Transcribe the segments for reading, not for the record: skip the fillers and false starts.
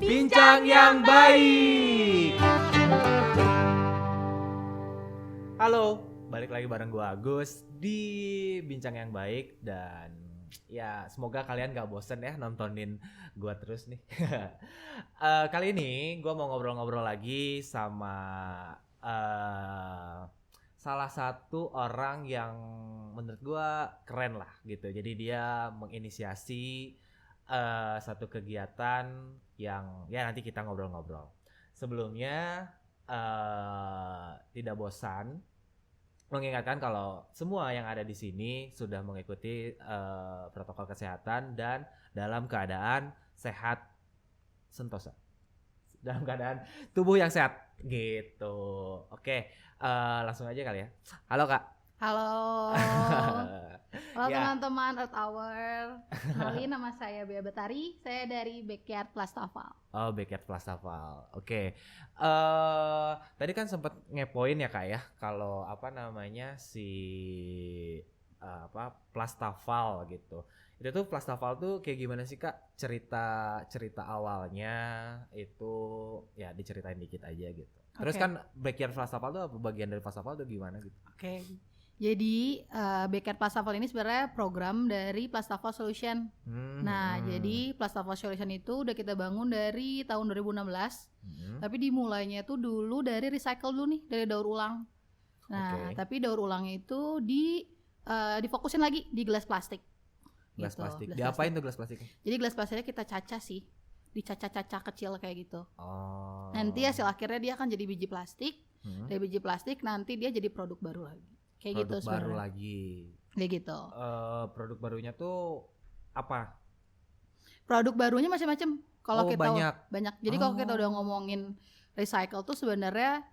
Bincang yang baik. Halo, balik lagi bareng gue Agus di Bincang yang Baik. Dan ya semoga kalian gak bosen ya nontonin gue terus nih. Kali ini gue mau ngobrol-ngobrol lagi sama salah satu orang yang menurut gue keren lah gitu. Jadi dia menginisiasi satu kegiatan yang ya nanti kita ngobrol-ngobrol. Sebelumnya tidak bosan mengingatkan kalau semua yang ada di sini sudah mengikuti protokol kesehatan dan dalam keadaan sehat sentosa, dalam keadaan tubuh yang sehat gitu. Oke, langsung aja kali ya. Halo Kak. Halo. Halo Ya. teman-teman Earth Hour. Kenalin, nama saya Bea Betari. Saya dari Backyard Plastaval. Oh, Backyard Plastaval. Oke. Tadi kan sempat ngepoin ya Kak ya, kalau apa namanya si Plastaval gitu. Itu tuh Plastaval tuh kayak gimana sih Kak? Cerita awalnya itu ya diceritain dikit aja gitu. Terus kan Backyard Plastaval tuh apa bagian dari Plastaval tuh gimana gitu? Oke. Jadi Backyard Plastaval ini sebenarnya program dari Plastaval Solution. Jadi Plastaval Solution itu udah kita bangun dari tahun 2016. Tapi dimulainya itu dulu dari recycle dulu nih, dari daur ulang. Nah, tapi daur ulangnya itu difokusin lagi di gelas plastik. Gelas gitu, plastik. gelas Diapain plastik. tuh gelas plastiknya? Jadi gelas plastiknya kita cacah sih. Dicacah-cacah kecil kayak gitu. Oh. Nanti hasil akhirnya dia akan jadi biji plastik. Dari biji plastik nanti dia jadi produk baru lagi. Kayak produk gitu baru sebenarnya. lagi. Kayak gitu. Produk barunya tuh apa? Produk barunya macam-macam. Kalau kita banyak. Jadi kalau kita udah ngomongin recycle tuh sebenarnya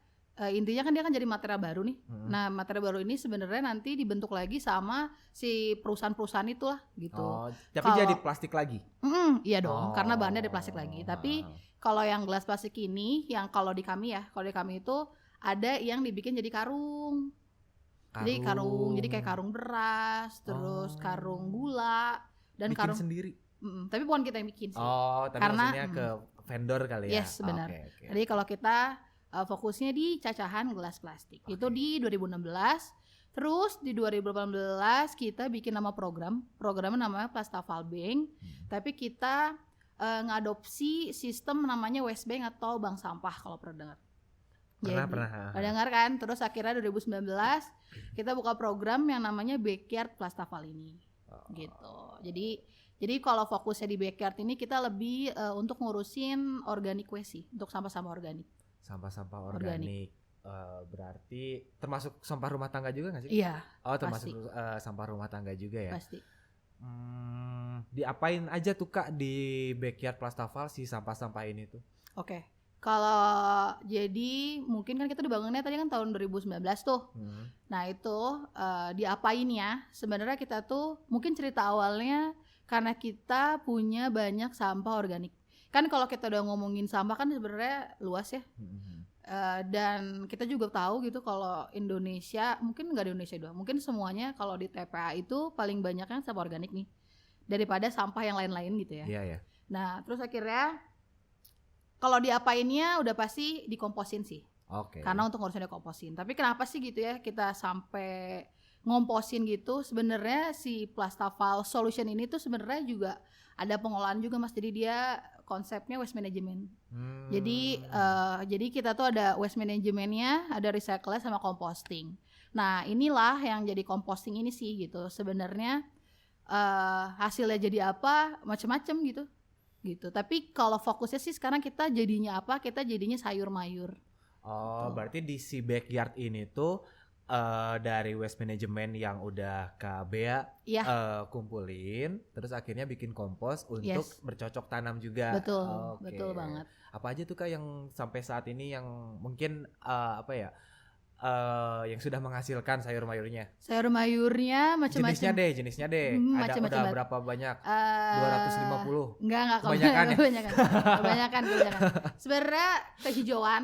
intinya kan dia kan jadi material baru nih. Nah, material baru ini sebenarnya nanti dibentuk lagi sama si perusahaan-perusahaan itulah gitu. Oh, tapi jadi plastik lagi? Iya dong, karena bahannya dari plastik lagi. Tapi kalau yang gelas plastik ini, yang kalau di kami itu ada yang dibikin jadi karung. Jadi kayak karung beras, terus karung gula dan bikin karung sendiri. Tapi bukan kita yang bikin sih. Oh, tapi karena maksudnya ke vendor kali ya. Yes, benar. Okay. Jadi kalau kita fokusnya di cacahan gelas plastik. Itu di 2016. Terus di 2018 kita bikin nama programnya namanya Plastaval Bank. Tapi kita ngadopsi sistem namanya Waste Bank atau bank sampah kalau pernah dengar. Pernah dengar kan? Terus akhirnya 2019 kita buka program yang namanya Backyard Plastaval ini. Gitu. Jadi kalau fokusnya di Backyard ini kita lebih untuk ngurusin organic waste sih, untuk sampah-sampah organik. Sampah-sampah organik. Berarti termasuk sampah rumah tangga juga gak sih? Iya. Oh, termasuk sampah rumah tangga juga ya? Pasti. Diapain aja tuh Kak di Backyard Plastaval si sampah-sampah ini tuh? Oke. Kalau jadi mungkin kan kita dibangunnya tadi kan tahun 2019 tuh. Nah itu diapain ya? Sebenarnya kita tuh mungkin cerita awalnya karena kita punya banyak sampah organik. Kan kalau kita udah ngomongin sampah kan sebenarnya luas ya. Dan kita juga tahu gitu kalau Indonesia, mungkin nggak di Indonesia doang, mungkin semuanya kalau di TPA itu paling banyaknya sampah organik nih daripada sampah yang lain-lain gitu ya. Iya. Nah terus akhirnya kalau diapainnya udah pasti dikomposin sih. Karena untuk ngurusin komposin. Tapi kenapa sih gitu ya kita sampai ngomposin gitu? Sebenarnya si Plastaval Solution ini tuh sebenarnya juga ada pengolahan juga Mas. Jadi dia konsepnya waste management. Jadi kita tuh ada waste managementnya, ada recycle sama composting. Nah inilah yang jadi composting ini sih gitu. Sebenarnya hasilnya jadi apa? Macam-macam gitu. Tapi kalau fokusnya sih sekarang kita jadinya apa? Kita jadinya sayur mayur. Oh, berarti di si Backyard ini tuh dari waste management yang udah Kak Bea kumpulin, terus akhirnya bikin kompos untuk bercocok tanam juga. Betul banget. Apa aja tuh Kak yang sampai saat ini yang mungkin yang sudah menghasilkan sayur mayurnya? Sayur mayurnya macam-macam. Jenisnya deh. Udah berapa banyak? 250. Enggak kebanyakan ya? Kebanyakan. Sebenarnya kehijauan.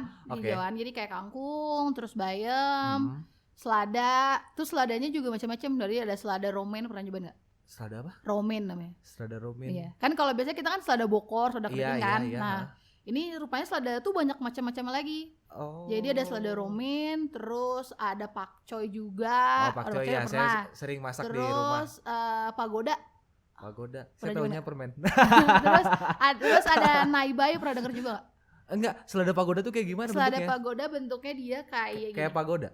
Jadi kayak kangkung, terus bayam, selada. Terus seladanya juga macam-macam. Dari ada selada romaine, pernah coba enggak? Selada apa? Romaine namanya. Selada romaine. Iya. Kan kalau biasanya kita kan selada bokor, selada kering kan. Iya. Nah, Ini rupanya selada tuh banyak macam-macam lagi. Jadi ada selada romaine, terus ada pakcoy juga. Pakcoy ya, saya sering masak di rumah. Terus pagoda. Saya tahunya permen. terus ada naibai, pernah denger juga gak? Enggak, selada pagoda tuh kayak gimana selada bentuknya? Selada pagoda bentuknya dia kayak pagoda?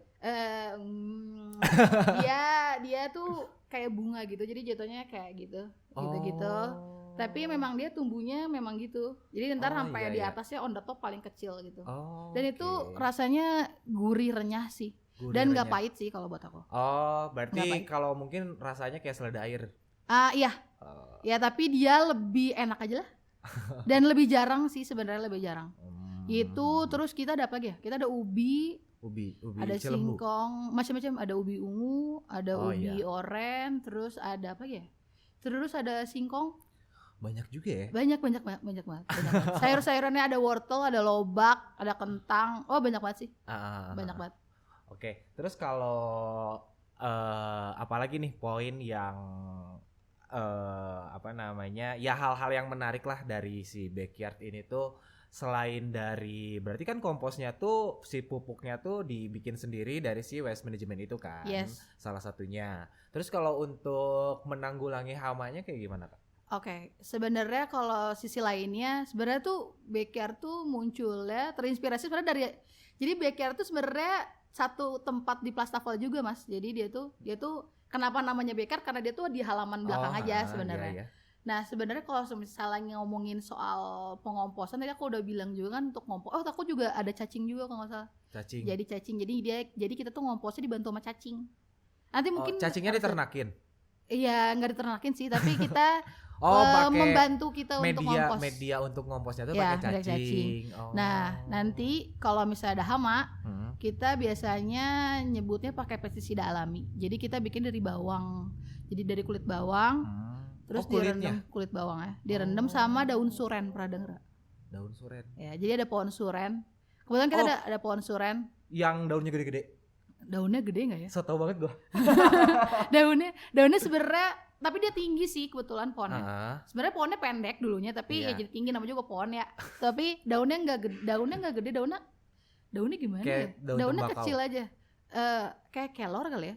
Dia tuh kayak bunga gitu, jadi jatuhnya kayak gitu. Tapi memang dia tumbuhnya memang gitu. Jadi ntar sampai di atasnya on the top paling kecil gitu. Dan itu rasanya gurih renyah sih. Dan nggak pahit sih kalau buat aku. Berarti kalau mungkin rasanya kayak selada air. Iya. Ya tapi dia lebih enak aja lah. Dan lebih jarang sih sebenarnya, lebih jarang. Itu terus kita ada apa lagi ya? Kita ada ubi ada Cilembu. singkong, macam-macam. Ada ubi ungu, ada ubi oren, terus ada apa ya? Terus ada singkong. Banyak juga ya? Banyak banget. Sayur-sayurannya ada wortel, ada lobak, ada kentang. Banyak banget sih. Banyak banget. Oke, terus kalau apalagi nih poin yang ya hal-hal yang menarik lah dari si backyard ini tuh, selain dari berarti kan komposnya tuh si pupuknya tuh dibikin sendiri dari si waste management itu kan, salah satunya. Terus kalau untuk menanggulangi hamanya kayak gimana Kak? Oke, sebenarnya kalau sisi lainnya sebenarnya tuh backyard tuh munculnya terinspirasi sebenarnya dari, jadi backyard tuh sebenarnya satu tempat di Plastaval juga Mas. Jadi dia tuh kenapa namanya backyard, karena dia tuh di halaman belakang aja sebenarnya. Iya. Nah sebenarnya kalau misalnya ngomongin soal pengomposan, tadi aku udah bilang juga kan untuk ngompos. Aku juga ada cacing juga kalau nggak salah. Jadi cacing. Jadi kita tuh ngomposnya dibantu sama cacing. Nanti mungkin cacingnya diternakin. Iya, nggak diternakin sih, tapi kita membantu kita untuk ngompos. Media untuk ngomposnya tuh pakai cacing. Nah, nanti kalau misalnya ada hama, kita biasanya nyebutnya pakai pestisida alami. Jadi kita bikin dari bawang. Jadi dari kulit bawang, terus direndam kulit bawangnya, direndam sama daun suren, pernah denger? Daun suren. Ya, jadi ada pohon suren. Kebetulan kita ada pohon suren. Yang daunnya gede-gede. Daunnya gede nggak ya? So tau banget gua. daunnya sebenarnya, tapi dia tinggi sih kebetulan pohonnya. Sebenarnya pohonnya pendek dulunya, tapi ya jadi tinggi, namanya juga pohon ya. Tapi daunnya nggak gede, daunnya gimana ya? Daunnya kecil aja. Kayak kelor kali ya.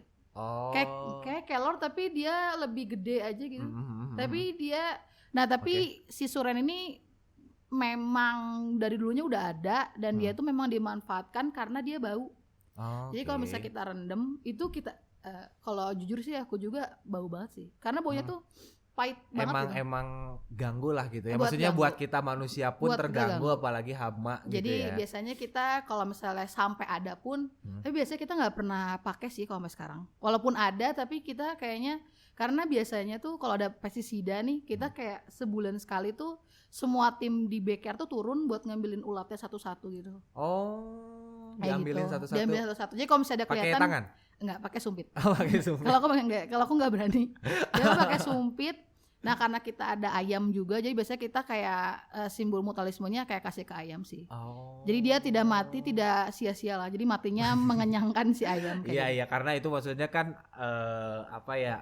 Kayak kelor tapi dia lebih gede aja gitu. Tapi si suren ini memang dari dulunya udah ada, dan dia tuh memang dimanfaatkan karena dia bau. Jadi kalau misalnya kita rendem itu kita kalau jujur sih aku juga bau banget sih, karena baunya tuh pahit banget. Emang ganggu lah gitu ya. Maksudnya buat kita manusia pun terganggu, apalagi hama. Jadi gitu ya. Biasanya kita kalau misalnya sampai ada pun, tapi biasanya kita nggak pernah pakai sih kalau sampai sekarang. Walaupun ada, tapi kita kayaknya, karena biasanya tuh kalau ada pestisida nih, kita kayak sebulan sekali tuh semua tim di backyard tuh turun buat ngambilin ulatnya satu-satu gitu. Diambilin gitu. satu-satu. Diambil satu-satu. Jadi kalau misalnya ada kelihatan, pakai tangan? Enggak, pakai sumpit. Pakai sumpit. Kalau aku enggak berani. Jadi pakai sumpit. Nah, karena kita ada ayam juga, jadi biasanya kita kayak simbol mutualismenya kayak kasih ke ayam sih. Jadi dia tidak mati, tidak sia-sia lah. Jadi matinya mengenyangkan si ayam. Iya, karena itu maksudnya kan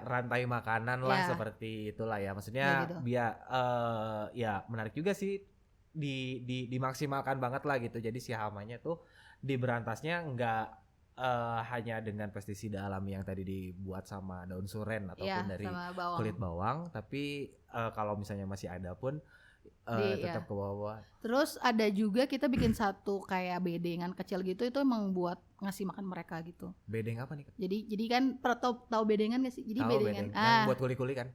rantai makanan lah, seperti itulah ya. Maksudnya gitu. Ya menarik juga sih, dimaksimalkan banget lah gitu. Jadi si hamanya tuh diberantasnya enggak hanya dengan pestisida alami yang tadi dibuat sama daun suren ataupun dari kulit bawang, tapi kalau misalnya masih ada pun tetap ke bawah. Terus ada juga kita bikin satu kayak bedengan kecil gitu, itu emang buat ngasih makan mereka gitu. Bedeng apa nih? Jadi kan tahu bedengan nggak sih? Jadi bedengan yang buat kuli-kuli kan?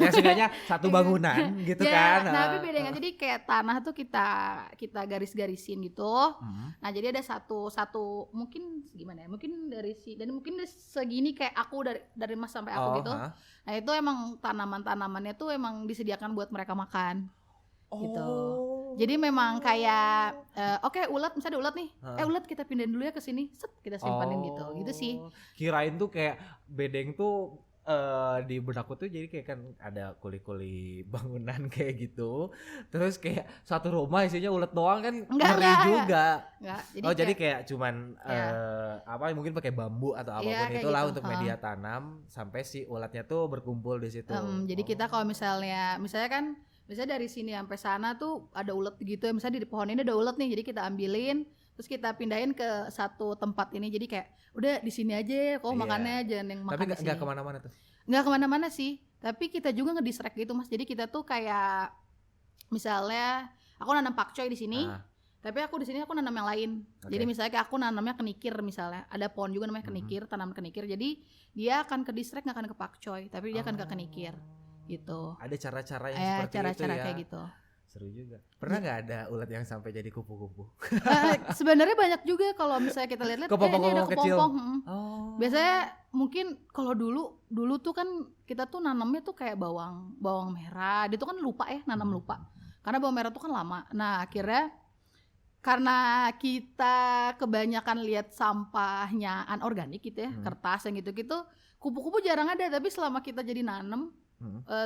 Ya seenggaknya satu bangunan gitu kan. Nah, tapi bedanya jadi kayak tanah tuh kita garis-garisin gitu. Nah, jadi ada satu mungkin gimana ya? Mungkin dan mungkin segini kayak aku dari Mas sampai aku gitu. Nah, itu emang tanamannya tuh emang disediakan buat mereka makan. Gitu. Jadi memang kayak ulat, misalnya ada ulat nih. Ulat kita pindahin dulu ya ke sini. Set, kita simpanin gitu. Gitu sih. Kirain tuh kayak bedeng tuh di benakku tuh jadi kayak kan ada kuli-kuli bangunan kayak gitu, terus kayak satu rumah isinya ulet doang kan, ngeri juga. Jadi kayak cuman mungkin pakai bambu atau apapun itulah gitu, untuk media tanam sampai si ulatnya tuh berkumpul di situ. Jadi kita kalau misalnya kan Misalnya dari sini sampai sana tuh ada ulet gitu ya, misalnya di pohon ini ada ulet nih, jadi kita ambilin terus kita pindahin ke satu tempat ini, jadi kayak udah di sini aja kok makannya, jangan yang makan di sini. Tapi nggak kemana-mana tuh? Nggak kemana-mana sih, tapi kita juga ngedistract gitu Mas. Jadi kita tuh kayak misalnya aku nanam pakcoy di sini, tapi aku di sini aku nanam yang lain. Jadi misalnya kayak aku nanamnya kenikir misalnya, ada pohon juga namanya kenikir, tanaman kenikir. Jadi dia akan ke distract, nggak akan ke pakcoy, tapi dia akan ke kenikir gitu. Ada cara-cara yang seperti cara-cara itu ya. Kayak gitu. Seru juga. Pernah nggak ada ulat yang sampai jadi kupu-kupu? Sebenarnya banyak juga kalau misalnya kita lihat-lihat. Ini ada kepompong. Biasanya mungkin kalau dulu tuh kan kita tuh nanamnya tuh kayak bawang merah. Dia tuh kan lupa ya, nanam lupa. Karena bawang merah tuh kan lama. Nah akhirnya karena kita kebanyakan lihat sampahnya anorganik gitu ya, kertas yang gitu-gitu, kupu-kupu jarang ada. Tapi selama kita jadi nanam,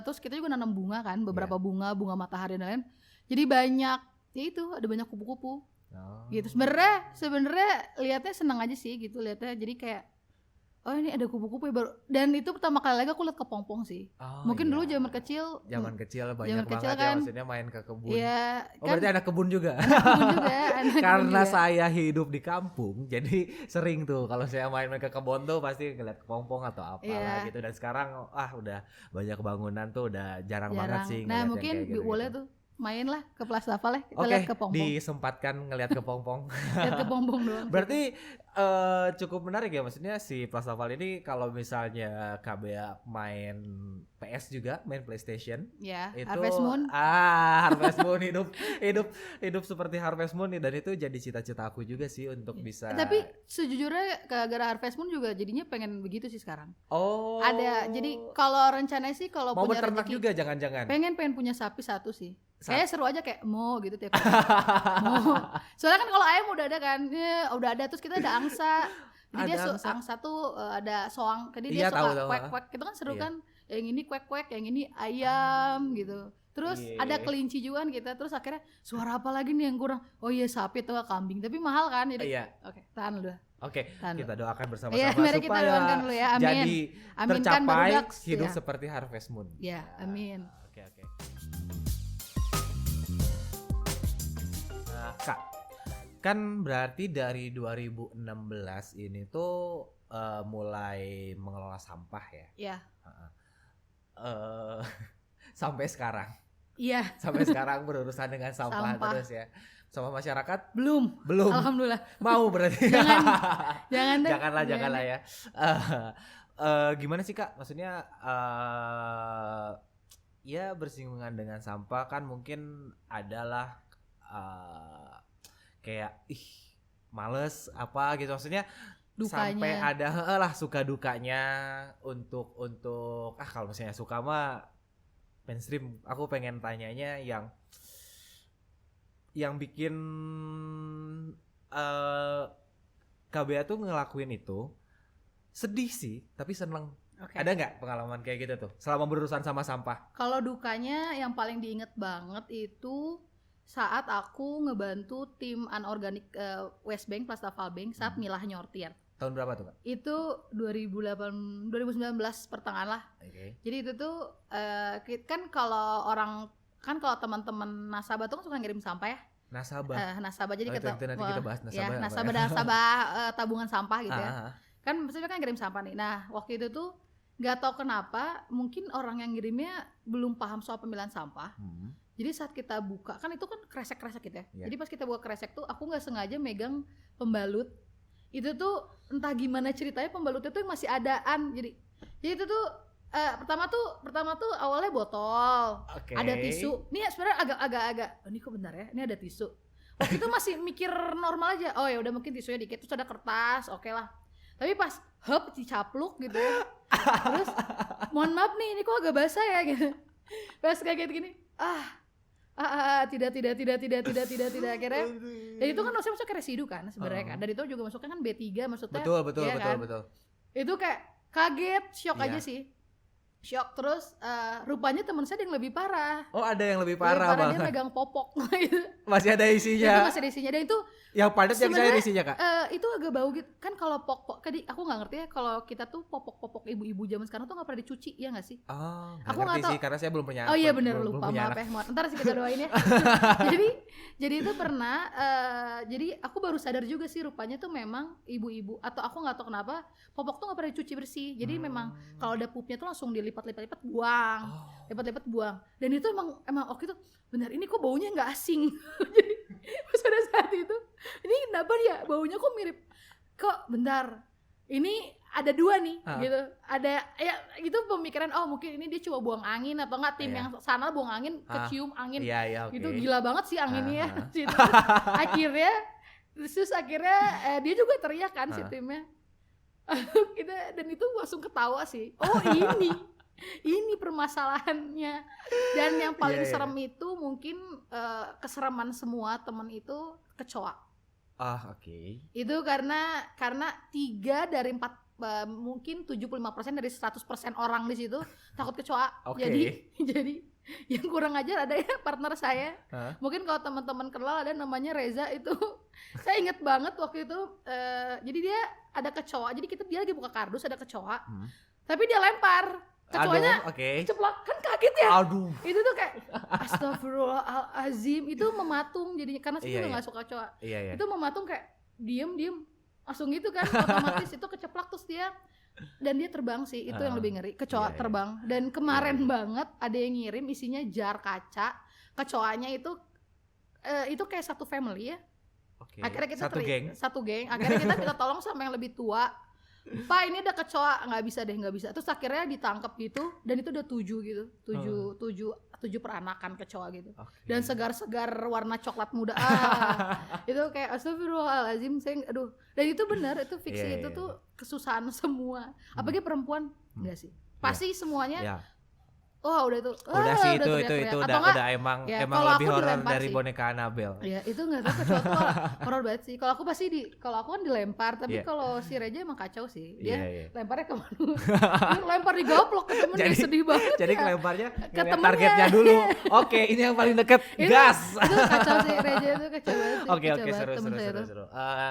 terus kita juga nanam bunga kan, beberapa bunga matahari dan lain, jadi banyak ya itu, ada banyak kupu-kupu gitu. Sebenarnya lihatnya senang aja sih gitu lihatnya, jadi kayak oh ini ada kupu-kupu ya baru. Dan itu pertama kali lagi aku lihat kepompong sih. Mungkin dulu zaman kecil banyak banget kan, ya maksudnya main ke kebun. Iya, kan, berarti anak kebun juga. Karena saya hidup di kampung, jadi sering tuh kalau saya main ke kebun tuh pasti ngeliat kepompong atau apalah gitu. Dan sekarang udah banyak bangunan tuh, udah jarang banget sih. Nah mungkin boleh tuh main lah ke Plaza Naval ya, kita lihat kepompong. Disempatkan ngeliat kepompong. Lihat kepompong doang. Berarti cukup menarik ya, maksudnya si Plaza Naval ini kalau misalnya KBA main PS juga, main PlayStation. Ya, itu, Harvest Moon. Harvest Moon hidup seperti Harvest Moon, dan itu jadi cita-cita aku juga sih untuk bisa. Tapi sejujurnya gara-gara Harvest Moon juga jadinya pengen begitu sih sekarang. Ada, jadi kalau rencananya sih kalau mau punya beternak rezeki, juga jangan-jangan. Pengen punya sapi satu sih. Kayaknya seru aja kayak mau gitu tiap hari. Soalnya kan kalau ayam udah ada kan, udah ada, terus kita ada angsa. Jadi dia angsa tuh ada soang, jadi dia suka kuek-kuek, itu kan seru kan. Yang ini kuek-kuek, yang ini ayam gitu. Terus ada kelinci juga kan kita, terus akhirnya suara apa lagi nih yang kurang? Oh iya sapi atau kambing, tapi mahal kan. Jadi oke, tahan dulu. Oke, kita doakan bersama-sama mari supaya kita doakan dulu ya. Amin. Jadi Aminkan tercapai Barudak hidup seperti Harvest Moon. Ya, amin. Oke. Kak, kan berarti dari 2016 ini tuh mulai mengelola sampah ya? Iya. Sampai sekarang? Iya. Sampai sekarang berurusan dengan sampah terus ya? Sama masyarakat? Belum. Alhamdulillah. Mau berarti? Janganlah ya. Gimana sih Kak? Maksudnya ya bersinggungan dengan sampah kan mungkin adalah kayak males apa gitu, maksudnya dukanya. Sampai ada lah suka dukanya untuk kalau misalnya suka mah mainstream. Aku pengen tanyanya yang bikin KBA tuh ngelakuin itu sedih sih tapi seneng. Ada nggak pengalaman kayak gitu tuh selama berurusan sama sampah? Kalau dukanya yang paling diinget banget itu saat aku ngebantu tim anorganik West Bank, Plaza Naval Bank saat milah nyortir. Tahun berapa tuh Kak? Itu 2019 pertengahan lah. Jadi itu tuh kan kalau teman-teman nasabah tuh kan suka ngirim sampah ya. Nasabah jadi kita bahas nasabah. Ya, nasabah tabungan sampah gitu ya. Kan maksudnya kan ngirim sampah nih. Nah waktu itu tuh nggak tahu kenapa mungkin orang yang ngirimnya belum paham soal pemilihan sampah. Jadi saat kita buka kan itu kan kresek-kresek gitu ya. Jadi pas kita buka kresek tuh aku nggak sengaja megang pembalut. Itu tuh entah gimana ceritanya pembalutnya tuh masih adaan. Jadi itu tuh pertama tuh awalnya botol, ada tisu. Nih sebenarnya agak ini kok bentar ya. Ini ada tisu. Waktu itu masih mikir normal aja. Oh ya udah mungkin tisunya dikit, terus ada kertas, oke lah. Tapi pas dicapluk gitu ya. Terus mohon maaf nih ini kok agak basah ya gitu. Pas kayak gini tidak akhirnya. Dan itu kan masuk ke residu kan sebenarnya kan. Dan itu juga masuknya kan B3 maksudnya. Betul. Itu kayak kaget, shock aja sih. Shock. Terus rupanya teman saya ada yang lebih parah. Oh, ada yang lebih parah banget. Dia megang popok. Masih ada isinya. Itu masih ada isinya. Dan itu yang padat yang saya ada isinya, Kak. Itu agak bau gitu. Kan kalau popok, aku nggak ngerti ya kalau kita tuh popok-popok ibu-ibu zaman sekarang tuh nggak pernah dicuci, ya nggak sih? Oh, aku nggak tahu sih karena saya belum punya. Oh iya benar, lupa, maaf ya. Ntar sih kita doain ya. jadi itu pernah. Jadi aku baru sadar juga sih rupanya tuh memang ibu-ibu atau aku nggak tahu kenapa popok tuh nggak pernah dicuci bersih. Jadi memang kalau ada pupnya tuh langsung dilipat-lipat buang, lipat-lipat buang. Dan itu emang waktu itu benar, ini kok baunya nggak asing. Jadi pada saat itu ini kenapa ya baunya kok mirip, kok bentar ini ada dua nih gitu, ada ya itu pemikiran mungkin ini dia coba buang angin atau enggak tim yang sana buang angin kecium angin gitu. Gila banget sih anginnya ya. akhirnya dia juga teriak kan si timnya. Kita dan itu langsung ketawa sih, ini permasalahannya. Dan yang paling serem itu mungkin kesereman semua teman itu kecoa. Oke. Itu karena 3 dari 4 mungkin 75% dari 100% orang di situ takut kecoa. Jadi yang kurang ajar ada ya partner saya. Mungkin kalau teman-teman kenal ada namanya Reza itu. Saya inget banget waktu itu. Jadi dia ada kecoa. Jadi dia lagi buka kardus ada kecoa. Tapi dia lempar. Kecoanya ceplok, kan kaget ya. Itu tuh kayak astagfirullahalazim, itu mematung jadinya karena saya juga nggak suka kecoa. Itu mematung kayak diem langsung gitu kan, otomatis itu keceplak terus dia terbang sih. Itu yang lebih ngeri, kecoa terbang. Dan kemarin banget ada yang ngirim isinya jar kaca. Kecoanya itu kayak satu family ya. Akhirnya kita satu geng. Akhirnya kita minta tolong sama yang lebih tua. Pak, ini ada kecoa, nggak bisa. Terus akhirnya ditangkap gitu, dan itu udah 7 gitu, 7 peranakan kecoa gitu. Dan segar-segar warna coklat muda. Itu kayak astagfirullahalazim, dan itu benar, itu fiksi, itu tuh kesusahan semua. Apalagi perempuan, enggak sih? Pasti semuanya. Udah itu. Itu udah emang lebih horor dari sih. Boneka Annabelle. Ya, itu enggak tahu kecoa tuh horor banget sih. Kalau aku kan dilempar, tapi kalau si Reja emang kacau sih. Dia lemparnya ke mana? Dia lempar digoplok ke temennya, sedih banget. Jadi kelemparnya ke targetnya dulu. Oke, ini yang paling deket, gas. Itu kacau sih, Reja itu kacau banget. Oke, seru.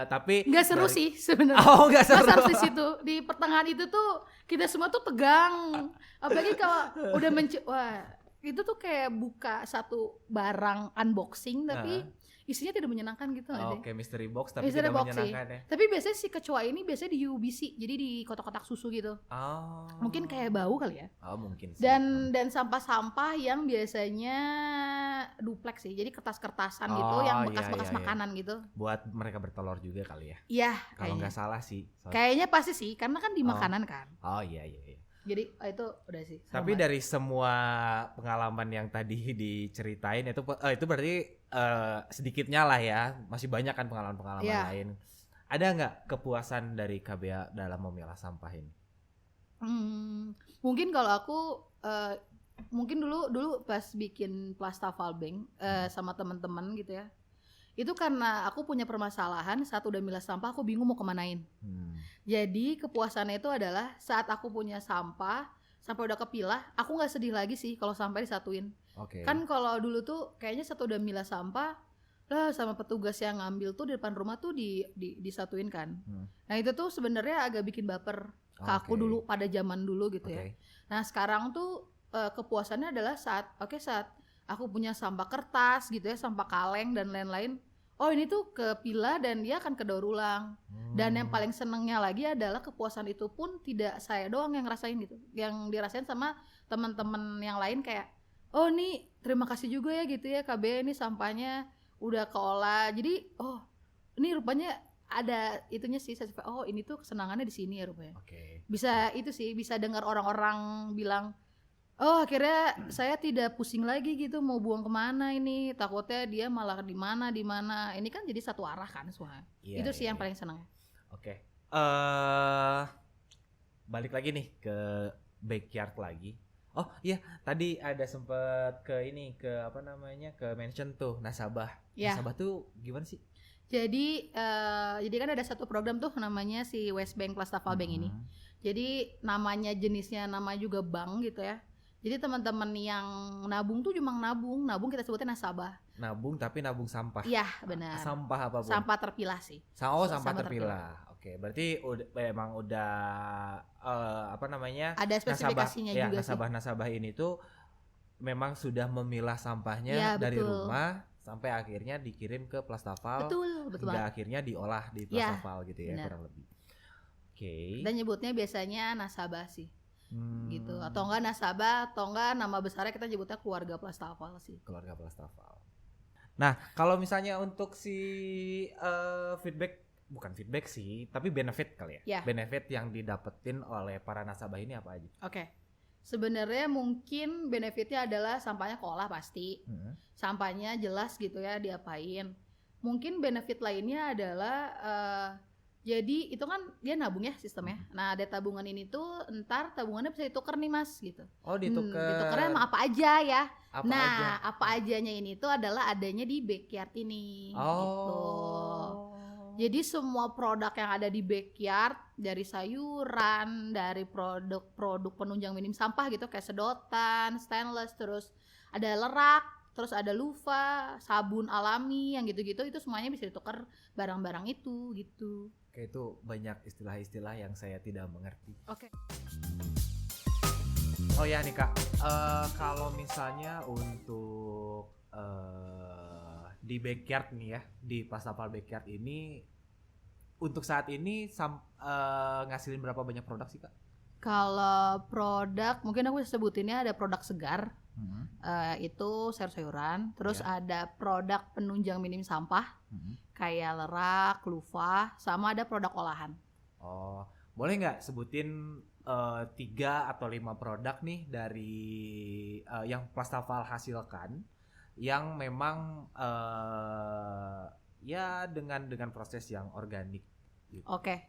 Tapi enggak seru sih sebenarnya. Enggak seru. Di situ, di pertengahan itu tuh kita semua tuh tegang. Apalagi kalau udah wah, itu tuh kayak buka satu barang unboxing tapi isinya tidak menyenangkan gitu nggak sih? Oke, mystery box tapi tidak menyenangkan ya. Tapi biasanya si kecoa ini biasanya di UBC, jadi di kotak-kotak susu gitu. Mungkin kayak bau kali ya. Mungkin sih. Dan sampah-sampah yang biasanya dupleks sih, jadi kertas-kertasan gitu yang bekas-bekas makanan gitu. Buat mereka bertelur juga kali ya. Iya. Kalau nggak salah sih. Kayaknya pasti sih, karena kan di makanan kan. Iya. Jadi itu udah sih. Tapi dari semua pengalaman yang tadi diceritain itu berarti sedikitnya lah ya, masih banyak kan pengalaman-pengalaman lain. Ada nggak kepuasan dari KBA dalam memilah sampah ini? Mungkin kalau aku mungkin dulu pas bikin Plastafalbeng sama teman-teman gitu ya. Itu karena aku punya permasalahan saat udah milah sampah aku bingung mau kemanain. Jadi kepuasannya itu adalah saat aku punya sampah sampai udah kepilah, aku nggak sedih lagi sih kalau sampah disatuin. Kan kalau dulu tuh kayaknya saat udah milah sampah lah sama petugas yang ngambil tuh di depan rumah tuh disatuin kan. Nah itu tuh sebenarnya agak bikin baper ke aku dulu pada zaman dulu gitu ya. Nah sekarang tuh kepuasannya adalah saat aku punya sampah kertas gitu ya, sampah kaleng dan lain-lain. Ini tuh kepilah dan dia akan kedaur ulang. Dan yang paling senengnya lagi adalah kepuasan itu pun tidak saya doang yang ngerasain gitu. Yang dirasain sama teman-teman yang lain kayak, nih terima kasih juga ya gitu ya KB, ini sampahnya udah keolah. Jadi ini rupanya ada itunya sih, saya ini tuh kesenangannya di sini ya rupanya. Bisa itu sih, bisa dengar orang-orang bilang, akhirnya saya tidak pusing lagi gitu mau buang kemana ini, takutnya dia malah di mana. Ini kan jadi satu arah kan semua. Itu sih yang paling senang. Balik lagi nih ke backyard lagi. Tadi ada sempet ke mention tuh nasabah. Nasabah tuh gimana sih? Jadi kan ada satu program tuh namanya si West Bank Plastafalbeng ini. Jadi namanya jenisnya nama juga bank gitu ya. Jadi teman-teman yang nabung tuh cuma nabung kita sebutnya nasabah. Nabung tapi nabung sampah. Iya, benar. Sampah apa, Bun? Sampah terpilah sih. Sampah terpilah. Oke, berarti memang udah apa namanya? Ada spesifikasinya juga nasabah ini tuh memang sudah memilah sampahnya dari rumah sampai akhirnya dikirim ke Plastafal. Betul hingga akhirnya diolah di Plastafal gitu ya, kurang lebih. Oke. Dan nyebutnya biasanya nasabah sih. Gitu, atau enggak nasabah, atau enggak nama besarnya kita nyebutnya keluarga Plastafal sih. Keluarga Plastafal. Nah, kalau misalnya untuk si bukan feedback sih, tapi benefit kali ya. Benefit yang didapetin oleh para nasabah ini apa aja? Oke. Sebenarnya mungkin benefitnya adalah sampahnya keolah pasti. Sampahnya jelas gitu ya diapain. Mungkin benefit lainnya adalah jadi itu kan dia nabung ya sistemnya. Nah, ada tabungan ini tuh ntar tabungannya bisa ditukar nih Mas gitu. Oh, ditukar. Ditukarnya sama apa aja ya. Apa ajanya ini tuh adalah adanya di Backyard ini gitu. Jadi semua produk yang ada di Backyard, dari sayuran, dari produk penunjang minim sampah gitu kayak sedotan, stainless, terus ada lerak, terus ada loofah, sabun alami yang gitu-gitu, itu semuanya bisa ditukar barang-barang itu gitu. Oke, itu banyak istilah-istilah yang saya tidak mengerti. Oke. Oh ya nih Kak, kalau misalnya untuk di Backyard nih ya, di Plastafal Backyard ini untuk saat ini ngasilin berapa banyak produk sih Kak? Kalau produk mungkin aku sebutinnya ada produk segar, itu sayur-sayuran, terus ada produk penunjang minim sampah, kayak lerak, loofah, sama ada produk olahan. Oh, boleh nggak sebutin 3 atau 5 produk nih dari yang Plastafal hasilkan yang memang ya dengan proses yang organik gitu. Oke.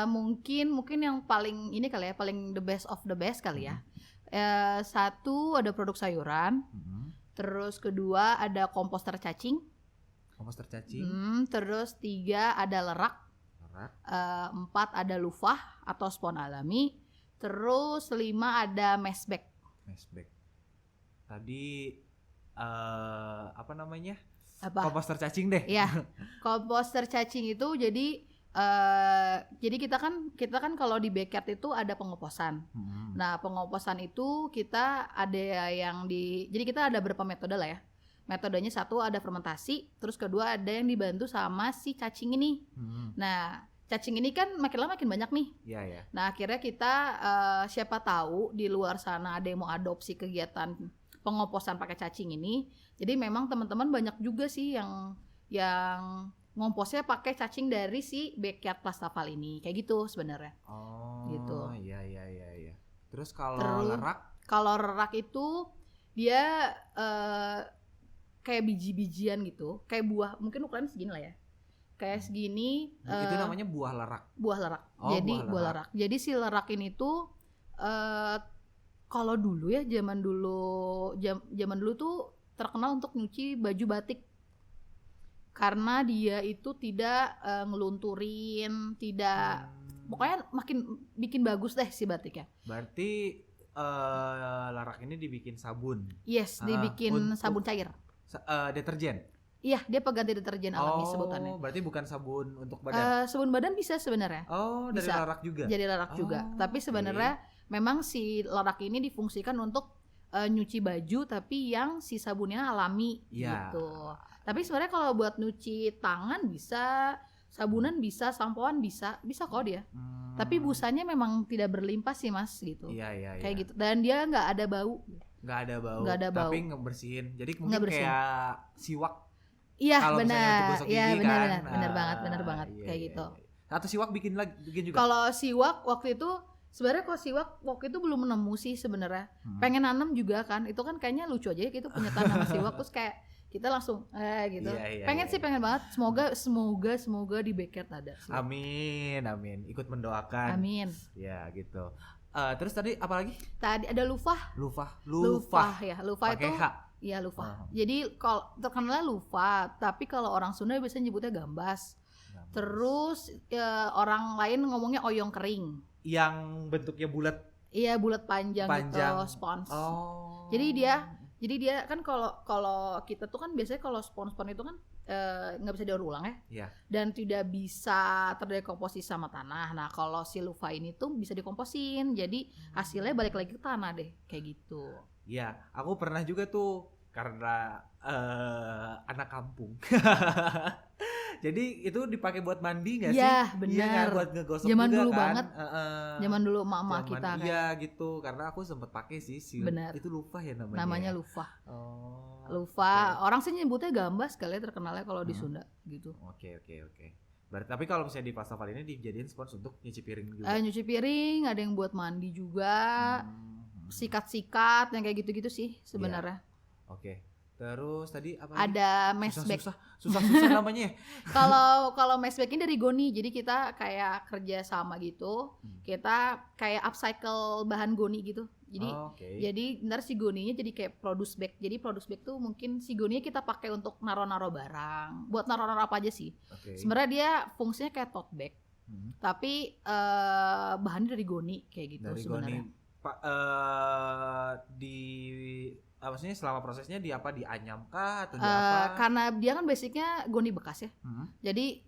Mungkin yang paling ini kali ya, paling the best of the best kali ya. Satu ada produk sayuran, terus kedua ada komposter cacing. Terus 3 ada lerak. 4 ada loofah atau spon alami. Terus 5 ada meshbag. Tadi apa namanya? Komposter cacing deh. Iya. Komposter cacing itu jadi kita kan kalau di Backyard itu ada pengoposan. Nah, pengoposan itu kita ada jadi kita ada beberapa metode lah ya. Metodenya satu ada fermentasi, terus kedua ada yang dibantu sama si cacing ini. Nah, cacing ini kan makin lama makin banyak nih. Iya. Nah, akhirnya kita siapa tahu di luar sana ada yang mau adopsi kegiatan pengoposan pakai cacing ini. Jadi memang teman-teman banyak juga sih yang ngomposnya pakai cacing dari si Backyard Plastafal ini. Kayak gitu sebenarnya. Oh, gitu. Iya. Terus kalau lerak? Kalau lerak itu dia kayak biji-bijian gitu, kayak buah, mungkin ukurannya segini lah ya. Kayak segini. Itu namanya buah lerak. Buah lerak. Jadi buah lerak. Jadi si lerak ini tuh kalau dulu ya zaman dulu tuh terkenal untuk nyuci baju batik. Karena dia itu tidak ngelunturin, tidak pokoknya makin bikin bagus deh si batiknya. Berarti lerak ini dibikin sabun. Yes, dibikin sabun cair. Deterjen. Iya, dia pengganti deterjen alami sebutannya. Oh, berarti bukan sabun untuk badan. Sabun badan bisa sebenarnya. Oh, dari lerak juga. Jadi lerak juga. Tapi sebenarnya memang si lerak ini difungsikan untuk nyuci baju tapi yang si sabunnya alami gitu. Tapi sebenarnya kalau buat nyuci tangan bisa, sabunan bisa, sampoan bisa kok dia. Tapi busanya memang tidak berlimpah sih Mas gitu. Iya. Kayak gitu. Dan dia nggak ada bau. Nggak ada bau. Tapi ngebersihin. Jadi mungkin kayak siwak. Iya benar. Iya benar banget iya, kayak gitu. Atau siwak bikin juga. Kalau siwak waktu itu sebenarnya kalau siwak waktu itu belum nemu sih sebenarnya. Pengen nanam juga kan. Itu kan kayaknya lucu aja gitu punya tanam siwak terus kayak kita langsung gitu. Pengen banget. Semoga di Backyard ada. Amin. Ikut mendoakan. Amin. Ya gitu. Terus tadi apa lagi? Tadi ada loofah. Loofah Ya, loofah itu. Iya loofah. Jadi kalau terkenal loofah, tapi kalau orang Sunda biasanya nyebutnya gambas. Terus orang lain ngomongnya oyong kering. yang bentuknya bulat. Iya, bulat panjang gitu, spons. Jadi dia kan kalau kita tuh kan biasanya kalau spons itu kan nggak bisa didaur ulang ya. Dan tidak bisa terdekomposisi sama tanah. Nah kalau si loofah ini tuh bisa dikomposin, jadi hasilnya balik lagi ke tanah deh, kayak gitu. Iya, aku pernah juga tuh karena anak kampung. Jadi itu dipakai buat mandi nggak sih? Iya benar. Iya, buat ngegosok zaman juga dulu kan. Banget. Zaman dulu emak-emak kita kan. Iya gitu, karena aku sempet pakai sih. Itu loofah ya namanya. Namanya loofah. Loofah. Orang sih nyebutnya gambas kali ya, terkenalnya kalau di Sunda gitu. Oke. Berarti tapi kalau misalnya di Plastaval ini dijadiin spons untuk nyuci piring juga. Nyuci piring, ada yang buat mandi juga. Sikat-sikat yang kayak gitu-gitu sih sebenarnya. Oke. Terus tadi apa? Ada meshbag. Susah namanya. Kalau meshbag ini dari Goni, jadi kita kayak kerja sama gitu. Kita kayak upcycle bahan Goni gitu. Jadi ntar si Goninya jadi kayak produce bag. Jadi produce bag tuh mungkin si Goninya kita pakai untuk naro-naro barang. Buat naro-naro apa aja sih. Sebenarnya dia fungsinya kayak tote bag. Tapi bahannya dari Goni kayak gitu sebenarnya. Maksudnya selama prosesnya dianyam kah atau apa? Karena dia kan basicnya Goni bekas ya. Jadi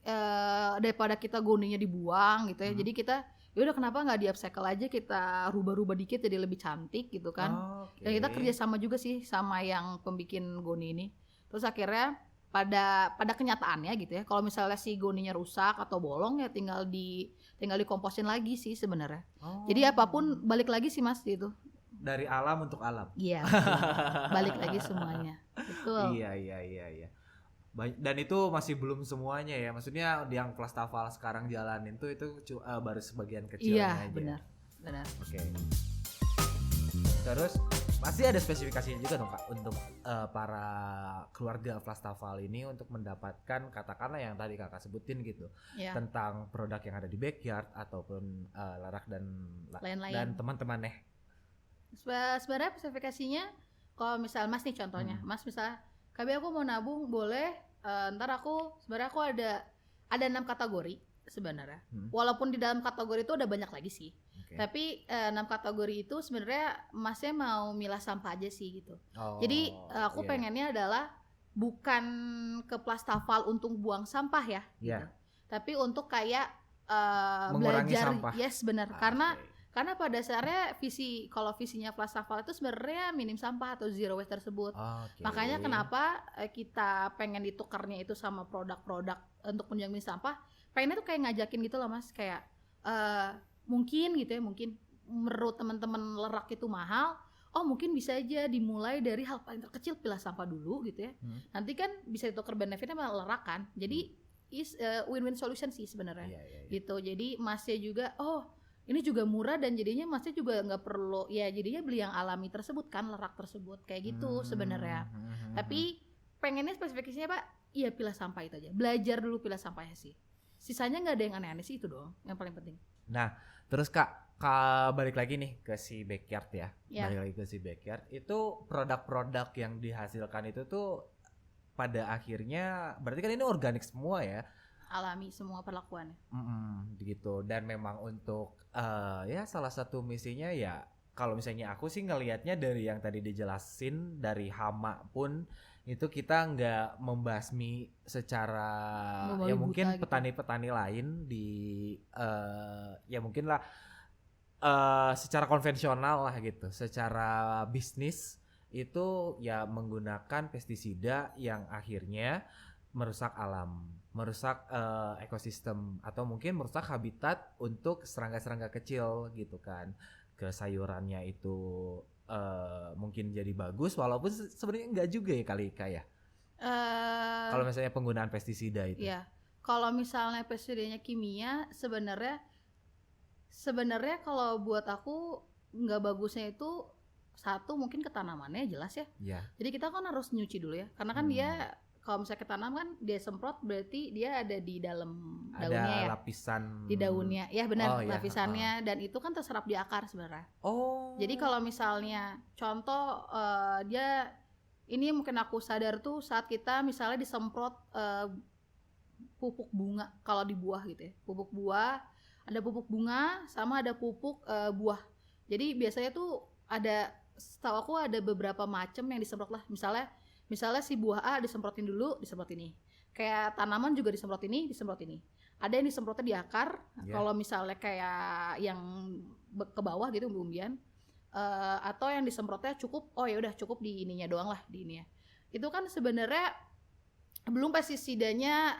daripada kita Goninya dibuang gitu ya. Jadi kita yaudah kenapa nggak di-upcycle aja, kita rubah-rubah dikit jadi lebih cantik gitu kan. Dan kita kerja sama juga sih sama yang pembikin Goni ini. Terus akhirnya pada kenyataannya gitu ya, kalau misalnya si Goninya rusak atau bolong ya tinggal dikomposin lagi sih sebenarnya. Jadi apapun balik lagi sih Mas gitu. Dari alam untuk alam. Iya. Balik lagi semuanya. Betul. Iya. Dan itu masih belum semuanya ya. Maksudnya yang Plastaval sekarang jalanin tuh itu baru sebagian kecilnya aja. Iya, benar. Oke. Terus pasti ada spesifikasinya juga dong Kak untuk para keluarga Plastaval ini untuk mendapatkan katakanlah yang tadi Kakak sebutin gitu. Tentang produk yang ada di backyard ataupun Larak dan lain-lain. Dan teman-temannya. Sebenarnya spesifikasinya kalau misal Mas nih contohnya, Mas misal KB aku mau nabung boleh, ntar aku ada 6 kategori sebenarnya. Walaupun di dalam kategori itu ada banyak lagi sih. Tapi 6 kategori itu sebenarnya Masnya mau milah sampah aja sih gitu. Jadi aku pengennya adalah bukan ke Plastaval untuk buang sampah ya. Gitu. Tapi untuk kayak belajar sampah. Yes benar. Karena pada dasarnya visinya Plastaval itu sebenarnya minim sampah atau zero waste tersebut. Makanya kenapa kita pengen ditukarnya itu sama produk-produk untuk menjamin sampah. Pengennya tuh kayak ngajakin gitu loh Mas, kayak mungkin gitu ya, mungkin menurut teman-teman Larak itu mahal. Mungkin bisa aja dimulai dari hal paling terkecil, pilah sampah dulu gitu ya. Nanti kan bisa ditukar benefitnya sama Larak kan. Jadi win-win solution sih sebenarnya. Gitu. Jadi Masnya juga ini juga murah dan jadinya Masnya juga nggak perlu ya, jadinya beli yang alami tersebut kan, Larak tersebut kayak gitu sebenarnya. Tapi pengennya spesifikasinya Pak, iya pilah sampah itu aja. Belajar dulu pilah sampahnya sih. Sisanya nggak ada yang aneh-aneh sih, itu doang yang paling penting. Nah, terus Kak balik lagi nih ke si backyard ya. Balik lagi ke si backyard. Itu produk-produk yang dihasilkan itu tuh pada akhirnya berarti kan ini organik semua ya. Alami semua perlakuannya. Gitu. Dan memang untuk ya salah satu misinya ya, kalau misalnya aku sih ngelihatnya dari yang tadi dijelasin, dari hama pun itu kita nggak membasmi secara ya mungkin gitu. Petani-petani lain di ya mungkin lah secara konvensional lah gitu, secara bisnis itu ya menggunakan pestisida yang akhirnya merusak alam, merusak ekosistem, atau mungkin merusak habitat untuk serangga-serangga kecil gitu kan. Ke sayurannya itu mungkin jadi bagus, walaupun sebenarnya enggak juga ya kali kayak. Kalau misalnya penggunaan pestisida itu. Iya. Kalau misalnya pestisidanya kimia, sebenarnya kalau buat aku nggak bagusnya itu satu mungkin ke tanamannya jelas ya. Jadi kita kan harus nyuci dulu ya, karena kan dia kalau misalnya ke tanam kan dia semprot, berarti dia ada di dalam daunnya ya. Ada lapisan di daunnya. Ya benar, lapisannya dan itu kan terserap di akar sebenarnya. Jadi kalau misalnya contoh dia ini mungkin aku sadar tuh saat kita misalnya disemprot pupuk bunga kalau di buah gitu ya. Pupuk buah Ada pupuk bunga sama ada pupuk buah. Jadi biasanya tuh ada, setahu aku ada beberapa macam yang disemprot lah. Misalnya si buah A disemprotin dulu, disemprot ini. Kayak tanaman juga disemprot ini. Ada yang disemprotnya di akar. Kalau misalnya kayak yang ke bawah gitu umbi-umbian, atau yang disemprotnya cukup, oh ya udah cukup di ininya doang lah, di ininya. Itu kan sebenarnya belum pestisidanya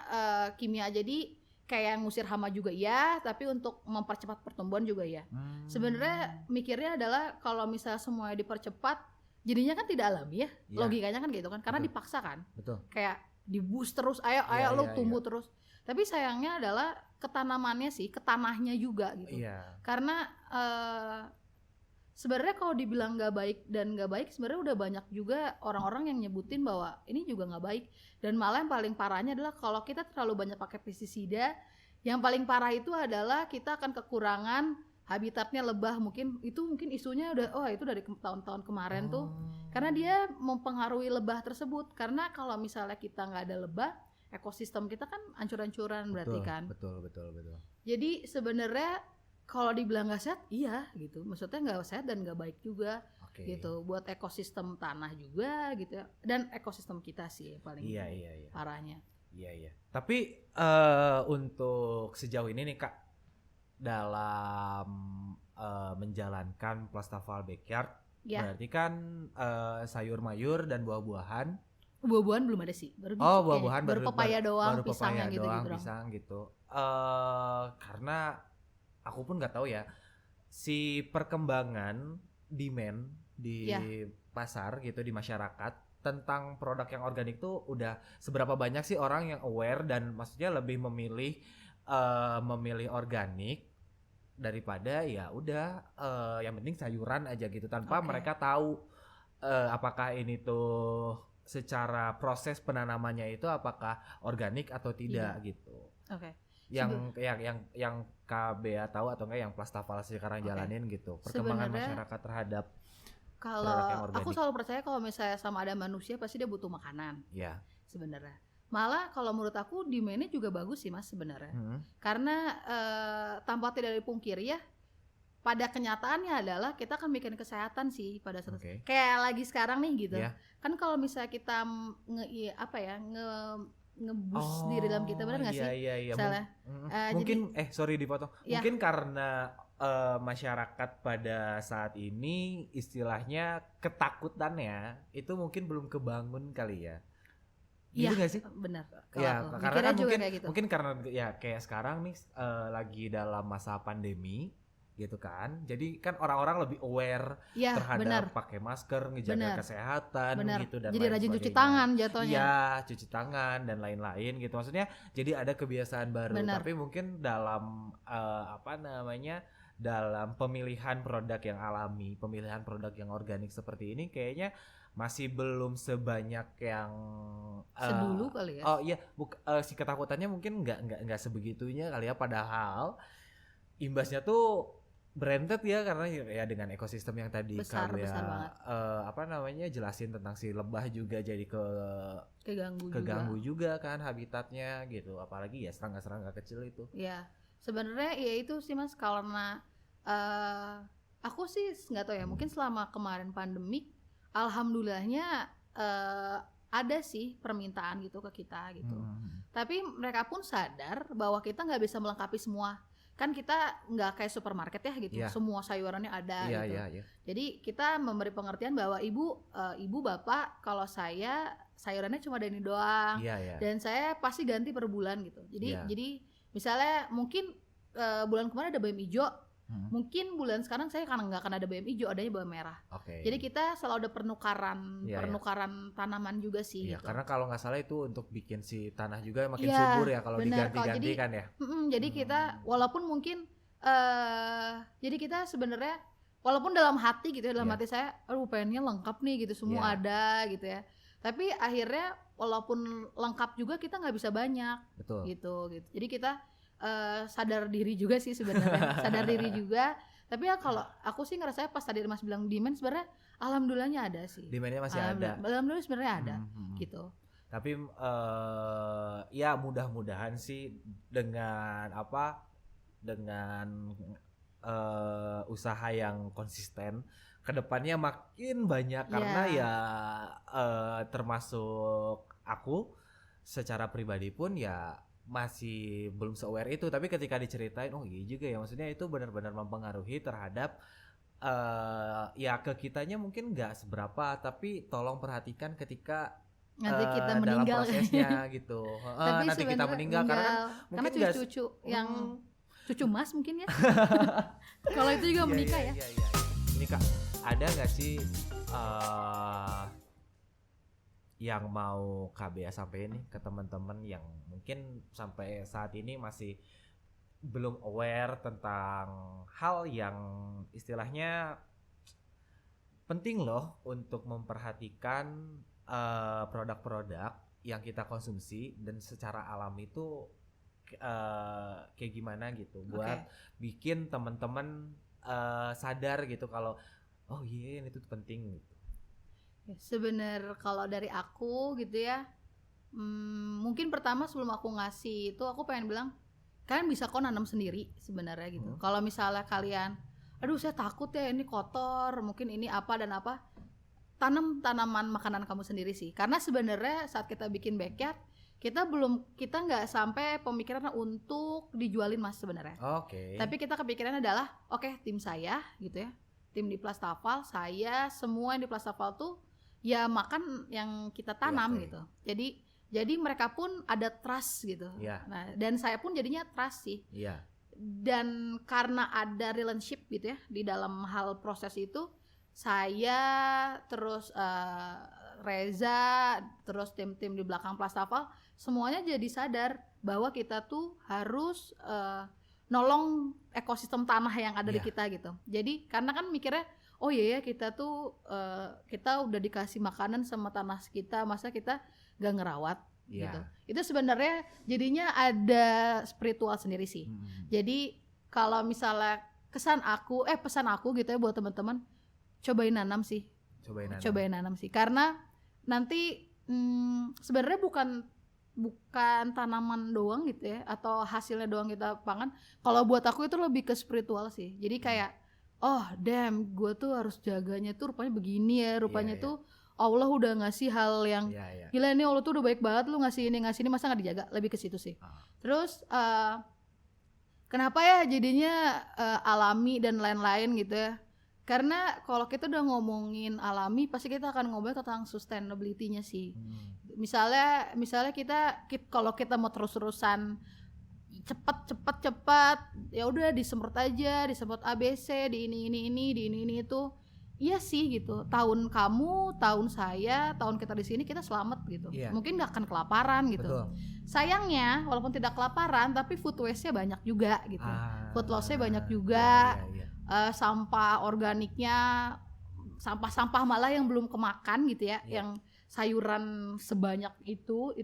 kimia, jadi kayak ngusir hama juga ya, tapi untuk mempercepat pertumbuhan juga ya. Sebenarnya mikirnya adalah kalau misalnya semuanya dipercepat, jadinya kan tidak alami ya. Logikanya kan gitu kan, karena dipaksa kan. Betul. Kayak di-boost terus, ayo lo tumbuh terus. Tapi sayangnya adalah ke tanamannya sih, ke tanahnya juga gitu. Karena sebenarnya kalau dibilang nggak baik dan nggak baik, sebenarnya udah banyak juga orang-orang yang nyebutin bahwa ini juga nggak baik. Dan malah yang paling parahnya adalah kalau kita terlalu banyak pakai pestisida, yang paling parah itu adalah kita akan kekurangan habitatnya lebah. Mungkin isunya udah, itu dari tahun-tahun kemarin tuh, karena dia mempengaruhi lebah tersebut. Karena kalau misalnya kita nggak ada lebah, ekosistem kita kan hancur-hancuran berarti kan. Betul. Jadi sebenarnya kalau dibilang nggak sehat, iya gitu. Maksudnya nggak sehat dan nggak baik juga, gitu. Buat ekosistem tanah juga gitu ya. Dan ekosistem kita sih yang paling parahnya. Iya. Tapi untuk sejauh ini nih Kak, dalam menjalankan Plastaval Backyard, berarti kan sayur mayur dan buah-buahan. Buah-buahan belum ada sih, baru buah-buahan baru pepaya doang, pisang gitu. Gitu. Karena aku pun nggak tahu ya si perkembangan demand di pasar gitu, di masyarakat tentang produk yang organik tuh udah seberapa banyak sih orang yang aware dan maksudnya lebih memilih organik daripada ya udah yang penting sayuran aja gitu, tanpa mereka tahu apakah ini tuh secara proses penanamannya itu apakah organik atau tidak gitu. Yang Kak Bea tahu atau enggak yang Plastaval sekarang jalanin gitu, perkembangan masyarakat terhadap produk yang organik. Aku selalu percaya kalau misalnya sama ada manusia pasti dia butuh makanan. Sebenarnya malah kalau menurut aku demand-nya juga bagus sih Mas sebenarnya. Karena tanpa tidak dipungkiri ya, pada kenyataannya adalah kita akan mikirin kesehatan sih pada saat kayak lagi sekarang nih gitu. Kan kalau misalnya kita nge-boost diri dalam kita, benar nggak sih? Iya. Misalnya, mungkin sorry dipotong. Mungkin karena masyarakat pada saat ini istilahnya ketakutannya itu mungkin belum kebangun kali ya. Iya nggak sih? Benar. Ya, karena kan mungkin karena ya kayak sekarang nih lagi dalam masa pandemi gitu kan. Jadi kan orang-orang lebih aware terhadap pakai masker, ngejaga kesehatan gitu dan jadi rajin cuci tangan jatuhnya. Iya, cuci tangan dan lain-lain gitu. Maksudnya jadi ada kebiasaan baru. Tapi mungkin dalam dalam pemilihan produk yang alami, pemilihan produk yang organik seperti ini kayaknya masih belum sebanyak yang sedulu kali ya. Si ketakutannya mungkin nggak sebegitunya kali ya, padahal imbasnya tuh branded ya, karena ya dengan ekosistem yang tadi besar banget. Jelasin tentang si lebah juga jadi keganggu juga kan habitatnya gitu, apalagi ya serangga-serangga kecil itu. Ya sebenarnya ya itu sih Mas, karena aku sih nggak tahu ya, mungkin selama kemarin pandemik alhamdulillahnya ada sih permintaan gitu ke kita gitu. Tapi mereka pun sadar bahwa kita nggak bisa melengkapi semua. Kan kita nggak kayak supermarket ya gitu, semua sayurannya ada gitu. Jadi kita memberi pengertian bahwa ibu bapak, kalau saya sayurannya cuma ada ini doang, dan saya pasti ganti per bulan gitu. Jadi misalnya mungkin bulan kemarin ada bayam hijau, mungkin bulan sekarang saya nggak akan ada bayam hijau, adanya bayam merah. Jadi kita selalu ada penukaran tanaman juga sih. Gitu. Karena kalau nggak salah itu untuk bikin si tanah juga makin subur ya kalau diganti-ganti kan ya. Jadi kita walaupun mungkin jadi kita sebenarnya walaupun dalam hati gitu ya, dalam hati saya, pengennya lengkap nih gitu, semua ada gitu ya. Tapi akhirnya walaupun lengkap juga kita nggak bisa banyak. Gitu. Jadi kita sadar diri juga sih sebenarnya, sadar diri juga. Tapi ya kalau aku sih ngerasa pas tadi Mas bilang demand, sebenarnya alhamdulillahnya ada sih. Demandnya masih ada. Alhamdulillah sebenarnya ada gitu. Tapi ya mudah-mudahan sih dengan dengan usaha yang konsisten, kedepannya makin banyak karena ya termasuk aku secara pribadi pun ya masih belum se-aware itu, tapi ketika diceritain oh iya juga ya, maksudnya itu benar-benar mempengaruhi terhadap ya ke kitanya mungkin nggak seberapa, tapi tolong perhatikan ketika nanti kita dalam meninggal prosesnya gitu. Tapi nanti kita meninggal karena kan mungkin cucu-cucu yang cucu mas mungkin ya. Kalau itu juga menikah ya. Iya. Ini Kak, ada nggak sih yang mau KBA sampaikan nih ke teman-teman yang mungkin sampai saat ini masih belum aware tentang hal yang istilahnya penting loh untuk memperhatikan produk-produk yang kita konsumsi dan secara alami itu kayak gimana gitu buat bikin teman-teman sadar gitu kalau oh iya ini tuh penting gitu. Sebenarnya kalau dari aku gitu ya, mungkin pertama sebelum aku ngasih itu aku pengen bilang kalian bisa kok nanam sendiri sebenarnya gitu. Kalau misalnya kalian, aduh saya takut ya ini kotor, mungkin ini apa dan apa, tanam tanaman makanan kamu sendiri sih. Karena sebenarnya saat kita bikin backyard kita nggak sampai pemikiran untuk dijualin mas sebenarnya. Tapi kita kepikiran adalah tim saya gitu ya, tim di Plastafal, saya semua yang di Plastafal tuh ya makan yang kita tanam gitu. Jadi mereka pun ada trust gitu. Nah, dan saya pun jadinya trust sih. Dan karena ada relationship gitu ya di dalam hal proses itu, saya terus Reza terus tim-tim di belakang Plastafal semuanya jadi sadar bahwa kita tuh harus nolong ekosistem tanah yang ada di kita gitu. Jadi karena kan mikirnya oh iya ya kita tuh kita udah dikasih makanan sama tanah kita, masa kita gak ngerawat gitu. Itu sebenarnya jadinya ada spiritual sendiri sih. Jadi kalau misalnya pesan aku gitu ya buat teman-teman, cobain nanam sih. Karena nanti sebenarnya bukan tanaman doang gitu ya atau hasilnya doang kita pangan. Kalau buat aku itu lebih ke spiritual sih. Jadi kayak oh damn, gue tuh harus jaganya tuh rupanya begini ya, rupanya tuh Allah udah ngasih hal yang gila nih, Allah tuh udah baik banget, lu ngasih ini masa nggak dijaga, lebih ke situ sih. Terus kenapa ya jadinya alami dan lain-lain gitu ya, karena kalau kita udah ngomongin alami pasti kita akan ngomongin tentang sustainability-nya sih. Misalnya kita kalau kita mau terus-terusan cepat ya udah disemprot ABC di ini itu iya sih gitu, tahun kamu, tahun saya, tahun kita di sini kita selamat gitu. Mungkin nggak akan kelaparan gitu. Sayangnya walaupun tidak kelaparan tapi food waste-nya banyak juga gitu, food loss-nya banyak juga. Sampah organiknya, sampah malah yang belum kemakan gitu ya, yang sayuran sebanyak itu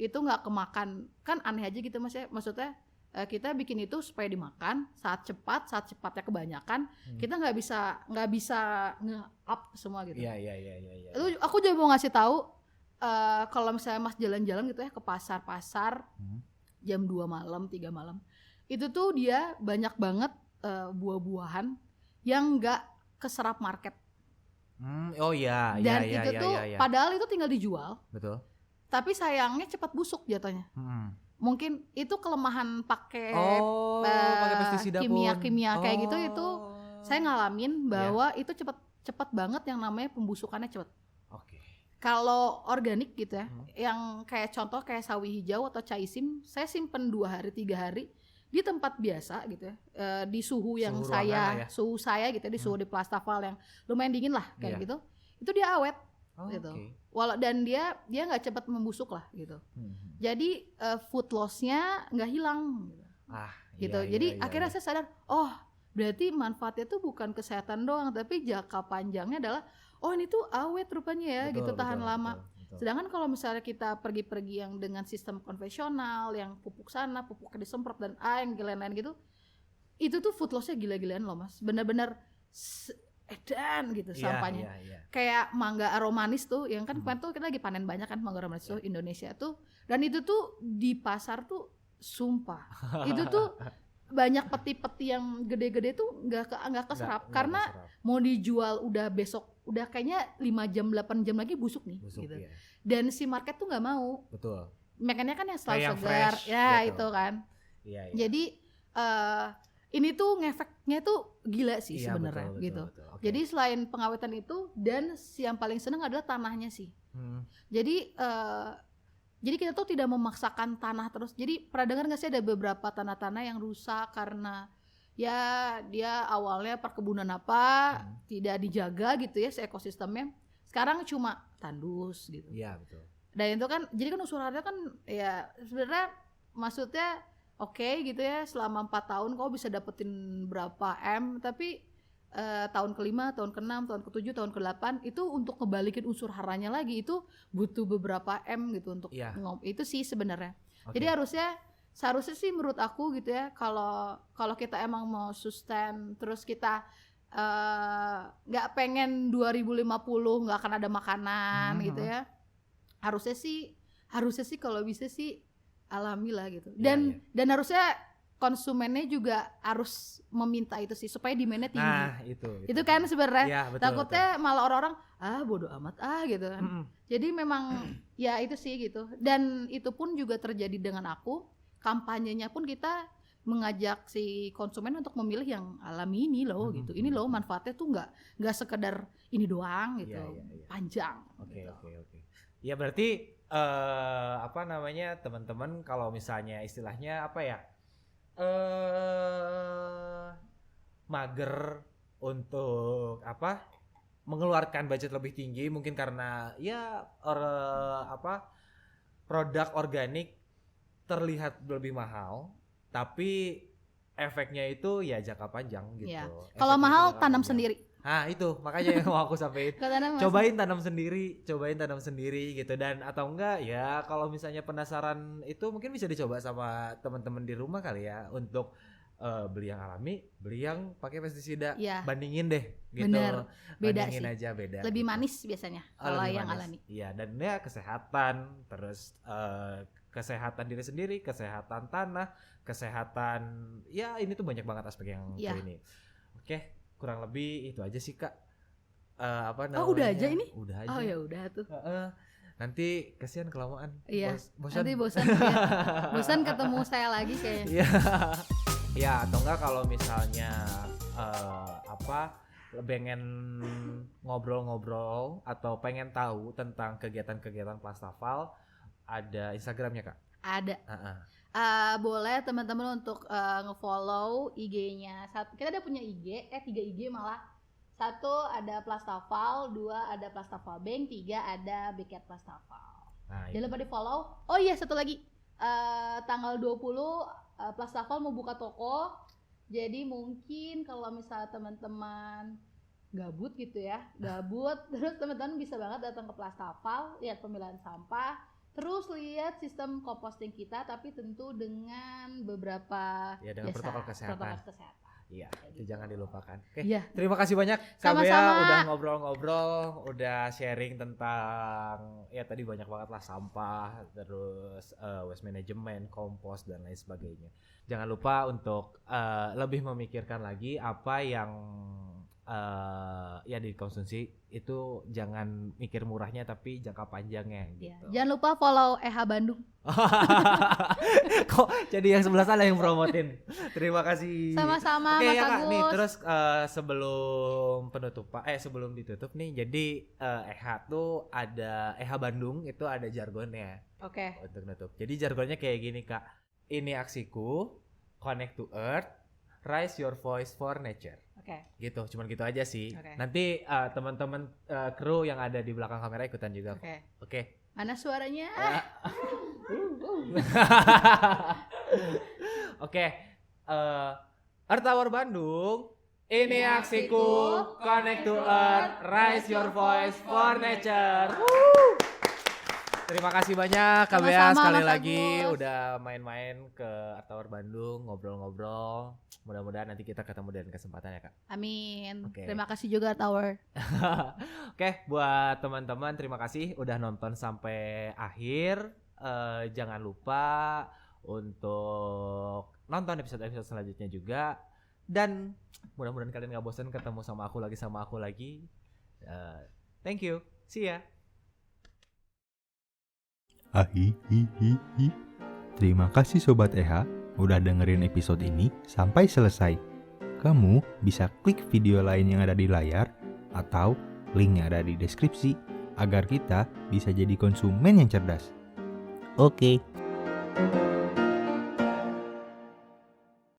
nggak kemakan, kan aneh aja gitu mas ya. Maksudnya kita bikin itu supaya dimakan saat cepatnya kebanyakan, kita nggak bisa nge-up semua gitu. Itu aku juga mau ngasih tahu kalau misalnya mas jalan-jalan gitu ya ke pasar jam 2 malam 3 malam itu tuh dia banyak banget buah-buahan yang nggak keserap market. Dan itu tuh padahal itu tinggal dijual. Betul. Tapi sayangnya cepat busuk jatuhnya. Mungkin itu kelemahan pakai kimia kayak gitu. Itu saya ngalamin bahwa itu cepat banget yang namanya pembusukannya cepat. Kalau organik gitu ya, yang kayak contoh kayak sawi hijau atau caisim, saya simpen 2 hari 3 hari di tempat biasa gitu ya, di suhu yang suhu saya gitu ya, di suhu di Plastafal yang lumayan dingin lah kayak gitu, itu dia awet gitu. Dan dia nggak cepat membusuk lah gitu. Jadi food loss-nya nggak hilang gitu. Jadi akhirnya saya sadar, oh berarti manfaatnya tuh bukan kesehatan doang, tapi jangka panjangnya adalah oh ini tuh awet rupanya ya, gitu, tahan lama. Betul. Sedangkan kalau misalnya kita pergi yang dengan sistem konvensional, yang pupuk sana, pupuk disemprot dan yang lain-lain gitu, itu tuh food loss-nya gila-gilaan loh mas, benar-benar edan gitu sampahnya. Kayak mangga aromanis tuh, yang kan kemarin tuh kita lagi panen banyak kan mangga aromanis tuh Indonesia tuh, dan itu tuh di pasar tuh sumpah, itu tuh banyak peti-peti yang gede-gede tuh nggak keserap karena mau dijual udah besok udah kayaknya 5 jam 8 jam lagi busuk nih gitu. Iya. Dan si market tuh nggak mau. Betul. Makanya kan yang selalu segar ya gitu. Itu kan. Iya. Jadi ini tuh ngefeknya tuh gila sih sebenarnya gitu. Betul. Okay. Jadi selain pengawetan itu dan yang paling seneng adalah tanahnya sih. Jadi kita tuh tidak memaksakan tanah terus. Jadi pernah dengar nggak sih ada beberapa tanah-tanah yang rusak karena ya dia awalnya perkebunan tidak dijaga gitu ya ekosistemnya. Sekarang cuma tandus gitu. Iya betul. Dan itu kan jadi kan unsur hara kan ya sebenarnya maksudnya oke gitu ya selama 4 tahun kau bisa dapetin berapa M tapi tahun ke-5, tahun ke-6, tahun ke-7, tahun ke-8 itu untuk ngebalikin unsur haranya lagi itu butuh beberapa M gitu untuk itu sih sebenarnya. Jadi seharusnya sih menurut aku gitu ya kalau kita emang mau sustain terus kita nggak pengen 2050 nggak akan ada makanan gitu ya. Harusnya sih kalau bisa sih alami lah gitu. Dan harusnya konsumennya juga harus meminta itu sih supaya demand-nya tinggi. Nah, itu kan sebenarnya ya, takutnya malah orang-orang bodo amat gitu kan. Jadi memang ya itu sih gitu. Dan itu pun juga terjadi dengan aku. Kampanyenya pun kita mengajak si konsumen untuk memilih yang alami ini loh gitu. Ini loh manfaatnya tuh enggak sekedar ini doang gitu. Ya. Panjang. Oke. Ya berarti teman-teman kalau misalnya istilahnya mager untuk mengeluarkan budget lebih tinggi mungkin karena produk organik terlihat lebih mahal tapi efeknya itu ya jangka panjang gitu. Ya. Kalau mahal tanam sendiri. Itu makanya yang mau aku sampaikan. Cobain tanam sendiri gitu dan atau enggak ya kalau misalnya penasaran itu mungkin bisa dicoba sama teman-teman di rumah kali ya untuk beli yang alami, beli yang pakai pestisida, bandingin deh gitu. Bener, beda bandingin sih. Aja beda. Lebih gitu. Manis biasanya kalau yang alami. Iya dan ya kesehatan terus kesehatan diri sendiri, kesehatan tanah, kesehatan ya ini tuh banyak banget aspek yang ini. Oke. Kurang lebih itu aja sih Kak. Udah aja ini? Udah aja. Oh ya udah tuh. Nanti kasihan kelamaan. Iya. Nanti bosan. Bosan ketemu saya lagi kayaknya. Iya. Ya atau enggak kalau misalnya pengen ngobrol-ngobrol atau pengen tahu tentang kegiatan-kegiatan Plastafal ada Instagramnya Kak? Ada. Boleh teman-teman untuk nge-follow IG-nya. Kita ada punya IG, 3 IG malah. 1 ada Plastafal, 2 ada Plastafal Bank, 3 ada Beket Plastafal. Jangan lupa di-follow. Oh iya, satu lagi. Tanggal 20 Plastafal mau buka toko. Jadi mungkin kalau misalnya teman-teman gabut gitu ya, terus teman-teman bisa banget datang ke Plastafal, lihat pemilahan sampah. Terus lihat sistem composting kita tapi tentu dengan beberapa protokol kesehatan. Iya, itu jangan dilupakan. Oke. Ya. Terima kasih banyak Kak Bea udah ngobrol-ngobrol, udah sharing tentang tadi banyak banget lah sampah, terus waste management, kompos dan lain sebagainya. Jangan lupa untuk lebih memikirkan lagi apa yang dikonsumsi itu jangan mikir murahnya tapi jangka panjangnya gitu. Jangan lupa follow Bandung. Kok jadi yang sebelah sana yang promotin. Terima kasih. Sama-sama Mas Agus. Nih terus sebelum ditutup nih jadi tuh ada Bandung itu ada jargonnya. Oke. Untuk nutup. Jadi jargonnya kayak gini Kak. Ini aksiku, connect to earth, raise your voice for nature. Gitu, cuman gitu aja sih. Nanti teman-teman kru yang ada di belakang kamera ikutan juga. Oke. Mana suaranya? Oke. Earth Hour Bandung. Ini aksiku, connect to earth, raise your voice for nature. Terima kasih banyak Kak Bea sekali lagi udah main-main ke Earth Hour Bandung, ngobrol-ngobrol. Mudah-mudahan nanti kita ketemu dengan kesempatan ya Kak. Amin. Terima kasih juga Earth Hour. Oke, buat teman-teman terima kasih udah nonton sampai akhir. Jangan lupa untuk nonton episode-episode selanjutnya juga. Dan mudah-mudahan kalian gak bosan ketemu sama aku lagi. Thank you. See ya. Terima kasih Sobat EHA udah dengerin episode ini sampai selesai. Kamu bisa klik video lain yang ada di layar atau link yang ada di deskripsi agar kita bisa jadi konsumen yang cerdas. Oke.